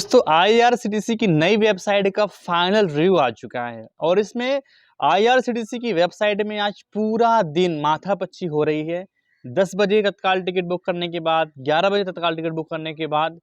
दोस्तों आईआरसीटीसी की नई वेबसाइट का फाइनल रिव्यू आ चुका है और इसमें आईआरसीटीसी की वेबसाइट में आज पूरा दिन माथापच्ची हो रही है। 10 बजे तत्काल टिकट बुक करने के बाद, 11 बजे तत्काल टिकट बुक करने के बाद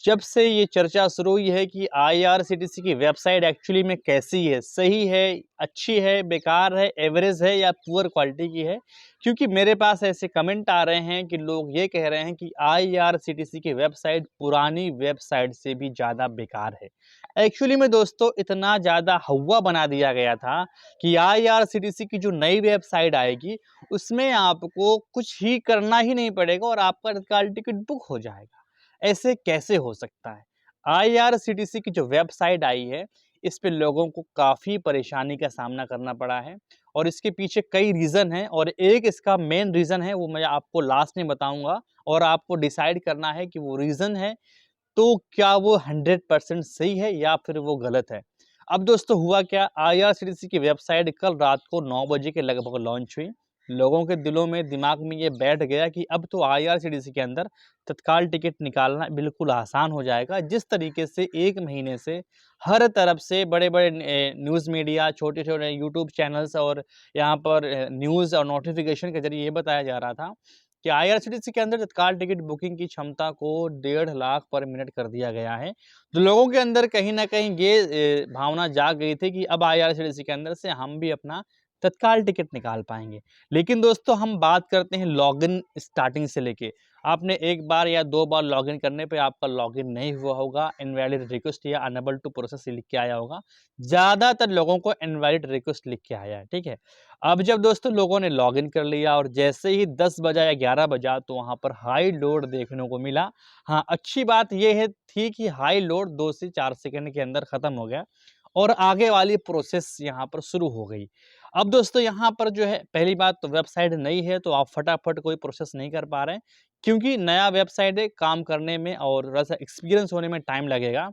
जब से ये चर्चा शुरू हुई है कि आईआरसीटीसी की वेबसाइट एक्चुअली में कैसी है, सही है, अच्छी है, बेकार है, एवरेज है या पुअर क्वालिटी की है। क्योंकि मेरे पास ऐसे कमेंट आ रहे हैं कि लोग ये कह रहे हैं कि आईआरसीटीसी की वेबसाइट पुरानी वेबसाइट से भी ज़्यादा बेकार है। एक्चुअली में दोस्तों इतना ज़्यादा हवा बना दिया गया था कि आईआरसीटीसी की जो नई वेबसाइट आएगी उसमें आपको कुछ ही करना ही नहीं पड़ेगा और आपका तत्काल टिकट बुक हो जाएगा। ऐसे कैसे हो सकता है? आईआरसीटीसी की जो वेबसाइट आई है, इस पे लोगों को काफ़ी परेशानी का सामना करना पड़ा है और इसके पीछे कई रीज़न हैं और एक इसका मेन रीज़न है, वो मैं आपको लास्ट में बताऊँगा और आपको डिसाइड करना है कि वो रीज़न है, तो क्या वो 100% सही है या फिर वो गलत है। अब दोस्तों हुआ क्या, आईआरसीटीसी की वेबसाइट कल रात को 9 बजे के लगभग लॉन्च हुई। लोगों के दिलों में, दिमाग में ये बैठ गया कि अब तो आईआरसीटीसी के अंदर तत्काल टिकट निकालना बिल्कुल आसान हो जाएगा। जिस तरीके से 1 महीने से हर तरफ से बड़े-बड़े न्यूज़ मीडिया, छोटे-छोटे यूट्यूब चैनल्स और यहाँ पर न्यूज़ और नोटिफ़िकेशन के ज़रिए ये बताया जा रहा था कि आईआरसीटीसी के अंदर तत्काल टिकट बुकिंग की क्षमता को 1.5 लाख पर मिनट कर दिया गया है। तो लोगों के अंदर कहीं न कहीं ये भावना जाग गई थी कि अब आईआरसीटीसी के अंदर से हम भी अपना तत्काल टिकट निकाल पाएँगे। लेकिन दोस्तों हम बात करते हैं लॉगिन स्टार्टिंग से लेके। आपने 1 बार या 2 बार लॉगिन करने पे आपका लॉगिन नहीं हुआ होगा, इनवैलिड रिक्वेस्ट या अनेबल टू प्रोसेस लिख के आया होगा। ज़्यादातर लोगों को इनवैलिड रिक्वेस्ट लिख के आया है, ठीक है? अब जब दोस्तों लोगों ने लॉगिन कर लिया और जैसे ही 10 बजा या 11 बजा तो वहाँ पर हाई लोड देखने को मिला। हाँ, अच्छी बात ये है थी कि हाई लोड 2 से 4 सेकंड के अंदर खत्म हो गया और आगे वाली प्रोसेस यहाँ पर शुरू हो गई। अब दोस्तों यहाँ पर जो है पहली बात तो वेबसाइट नई है तो आप फटाफट कोई प्रोसेस नहीं कर पा रहे हैं क्योंकि नया वेबसाइट है, काम करने में और थोड़ा-सा एक्सपीरियंस होने में टाइम लगेगा।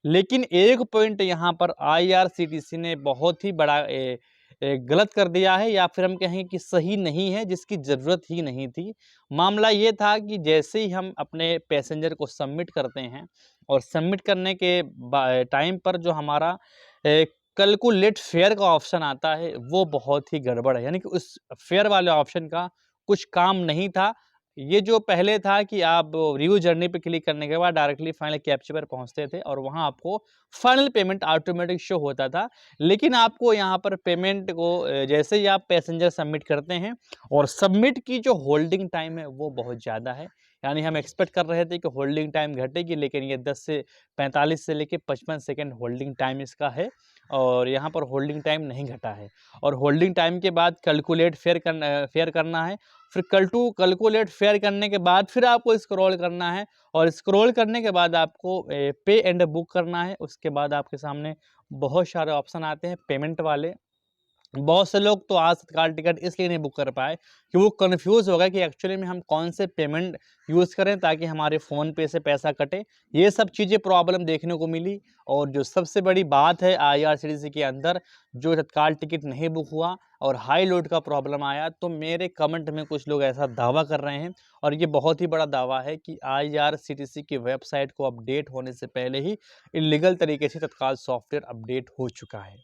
लेकिन एक पॉइंट यहाँ पर आईआरसीटीसी ने बहुत ही बड़ा गलत कर दिया है या फिर हम कहें कि सही नहीं है, जिसकी ज़रूरत ही नहीं थी। मामला ये था कि जैसे ही हम अपने पैसेंजर को सबमिट करते हैं और सबमिट करने के टाइम पर जो हमारा कैलकुलेट फेयर का ऑप्शन आता है, वो बहुत ही गड़बड़ है। यानी कि उस फेयर वाले ऑप्शन का कुछ काम नहीं था। ये जो पहले था कि आप रिव्यू जर्नी पे क्लिक करने के बाद डायरेक्टली फाइनल कैप्चा पर पहुँचते थे और वहाँ आपको फाइनल पेमेंट ऑटोमेटिक शो होता था। लेकिन आपको यहाँ पर पेमेंट को जैसे ही आप पैसेंजर सबमिट करते हैं और सबमिट की जो होल्डिंग टाइम है वो बहुत ज़्यादा है। यानी हम एक्सपेक्ट कर रहे थे कि होल्डिंग टाइम घटेगी लेकिन ये 10 से 45 से लेके 55 सेकंड होल्डिंग टाइम इसका है और यहाँ पर होल्डिंग टाइम नहीं घटा है। और होल्डिंग टाइम के बाद कैलकुलेट फेयर करना है। फिर कैलकुलेट फेयर करने के बाद फिर आपको स्क्रॉल करना है और स्क्रॉल करने के बाद आपको पे एंड बुक करना है। उसके बाद आपके सामने बहुत सारे ऑप्शन आते हैं पेमेंट वाले। बहुत से लोग तो आज तत्काल टिकट इसलिए नहीं बुक कर पाए कि वो कन्फ्यूज़ हो गए कि एक्चुअली में हम कौन से पेमेंट यूज़ करें ताकि हमारे फ़ोन पे से पैसा कटे। ये सब चीज़ें प्रॉब्लम देखने को मिली और जो सबसे बड़ी बात है आईआरसीटीसी के अंदर जो तत्काल टिकट नहीं बुक हुआ और हाई लोड का प्रॉब्लम आया, तो मेरे कमेंट में कुछ लोग ऐसा दावा कर रहे हैं और ये बहुत ही बड़ा दावा है कि आईआरसीटीसी की वेबसाइट को अपडेट होने से पहले ही इल्लीगल तरीके से तत्काल सॉफ्टवेयर अपडेट हो चुका है।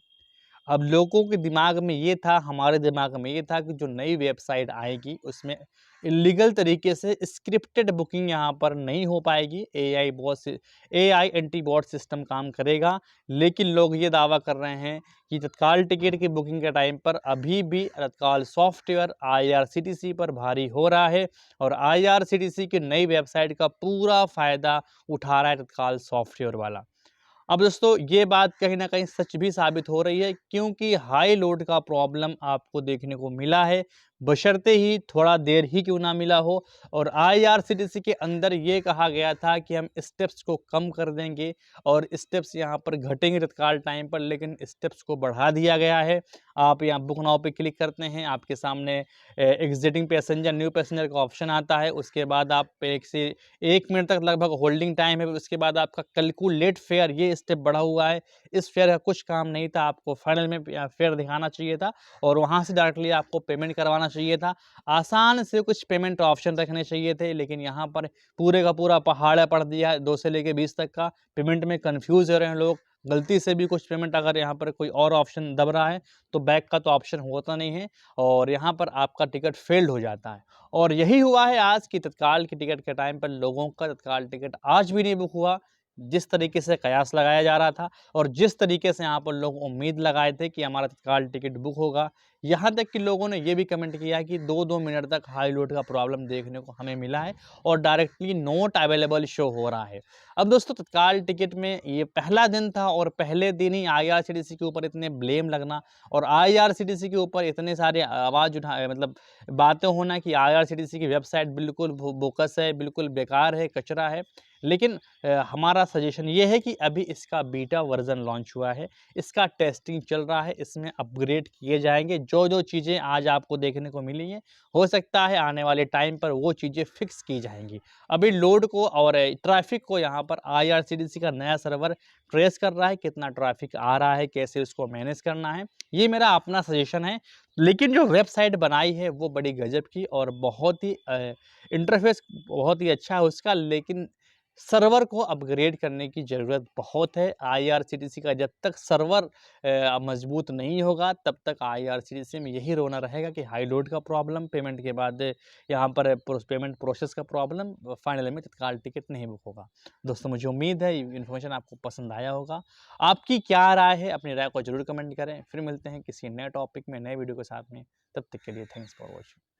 अब लोगों के दिमाग में ये था, हमारे दिमाग में ये था कि जो नई वेबसाइट आएगी उसमें इल्लीगल तरीके से स्क्रिप्टेड बुकिंग यहाँ पर नहीं हो पाएगी। एआई एंटी बॉट सिस्टम काम करेगा। लेकिन लोग ये दावा कर रहे हैं कि तत्काल टिकट की बुकिंग के टाइम पर अभी भी तत्काल सॉफ्टवेयर आईआरसीटीसी पर भारी हो रहा है और आईआरसीटीसी की नई वेबसाइट का पूरा फ़ायदा उठा रहा है तत्काल सॉफ्टवेयर वाला। अब दोस्तों ये बात कहीं न कहीं सच भी साबित हो रही है क्योंकि हाई लोड का प्रॉब्लम आपको देखने को मिला है, बशर्ते ही थोड़ा देर ही क्यों ना मिला हो। और आईआरसीटीसी के अंदर ये कहा गया था कि हम स्टेप्स को कम कर देंगे और स्टेप्स यहाँ पर घटेंगे तत्काल टाइम पर, लेकिन स्टेप्स को बढ़ा दिया गया है। आप यहाँ बुक नाउ पे क्लिक करते हैं, आपके सामने एग्जिटिंग पैसेंजर, न्यू पैसेंजर का ऑप्शन आता है। उसके बाद आप 1 से 1 मिनट तक लगभग होल्डिंग टाइम है। उसके बाद आपका कैलकुलेट फेयर ये स्टेप बढ़ा हुआ है। इस फेयर का कुछ काम नहीं था, आपको फाइनल में फेयर दिखाना चाहिए था और वहाँ से डायरेक्टली आपको पेमेंट करवाना होना चाहिए था, आसान से कुछ पेमेंट ऑप्शन रखने चाहिए थे, लेकिन यहाँ पर पूरे का पूरा पहाड़ पड़ दिया है 2 से लेके 20 तक का। पेमेंट में कन्फ्यूज़ हो रहे हैं लोग, गलती से भी कुछ पेमेंट अगर यहाँ पर कोई और ऑप्शन दब रहा है, तो बैक का तो ऑप्शन होता नहीं है और यहाँ पर आपका टिकट फ़ेल्ड हो जाता है। और यही हुआ है आज की तत्काल की टिकट के टाइम पर लोगों का तत्काल टिकट आज भी नहीं बुक हुआ। जिस तरीके से कयास लगाया जा रहा था और जिस तरीके से यहाँ पर लोग उम्मीद लगाए थे कि हमारा तत्काल टिकट बुक होगा, यहाँ तक कि लोगों ने ये भी कमेंट किया है कि 2-2 मिनट तक हाई लोड का प्रॉब्लम देखने को हमें मिला है और डायरेक्टली नॉट अवेलेबल शो हो रहा है। अब दोस्तों तत्काल टिकट में ये पहला दिन था और पहले दिन ही आईआरसीटीसी के ऊपर इतने ब्लेम लगना और आईआरसीटीसी के ऊपर इतने सारे आवाज़ मतलब बातें होना कि आईआरसीटीसी की वेबसाइट बिल्कुल बोकस है, बिल्कुल बेकार है, कचरा है। लेकिन हमारा सजेशन ये है कि अभी इसका बीटा वर्ज़न लॉन्च हुआ है, इसका टेस्टिंग चल रहा है, इसमें अपग्रेड किए जाएँगे। जो-जो चीज़ें आज आपको देखने को मिली हैं, हो सकता है आने वाले टाइम पर वो चीज़ें फिक्स की जाएँगी। अभी लोड को और ट्रैफ़िक को यहाँ पर आईआरसीटीसी का नया सर्वर ट्रेस कर रहा है, कितना ट्रैफ़िक आ रहा है, कैसे उसको मैनेज करना है, ये मेरा अपना सजेशन है। लेकिन जो वेबसाइट बनाई है, वो बड़ी गज़ब की और बहुत ही इंटरफ़ेस बहुत ही अच्छा है उसका, लेकिन सर्वर को अपग्रेड करने की ज़रूरत बहुत है। आईआरसीटीसी का जब तक सर्वर मज़बूत नहीं होगा, तब तक आईआरसीटीसी में यही रोना रहेगा कि हाई लोड का प्रॉब्लम, पेमेंट के बाद यहाँ पर पेमेंट प्रोसेस का प्रॉब्लम, फाइनल में तत्काल टिकट नहीं बुक होगा। दोस्तों मुझे उम्मीद है ये इन्फॉर्मेशन आपको पसंद आया होगा। आपकी क्या राय है? अपनी राय को ज़रूर कमेंट करें। फिर मिलते हैं किसी नए टॉपिक में, नए वीडियो के साथ में। तब तक के लिए थैंक्स फॉर वॉचिंग।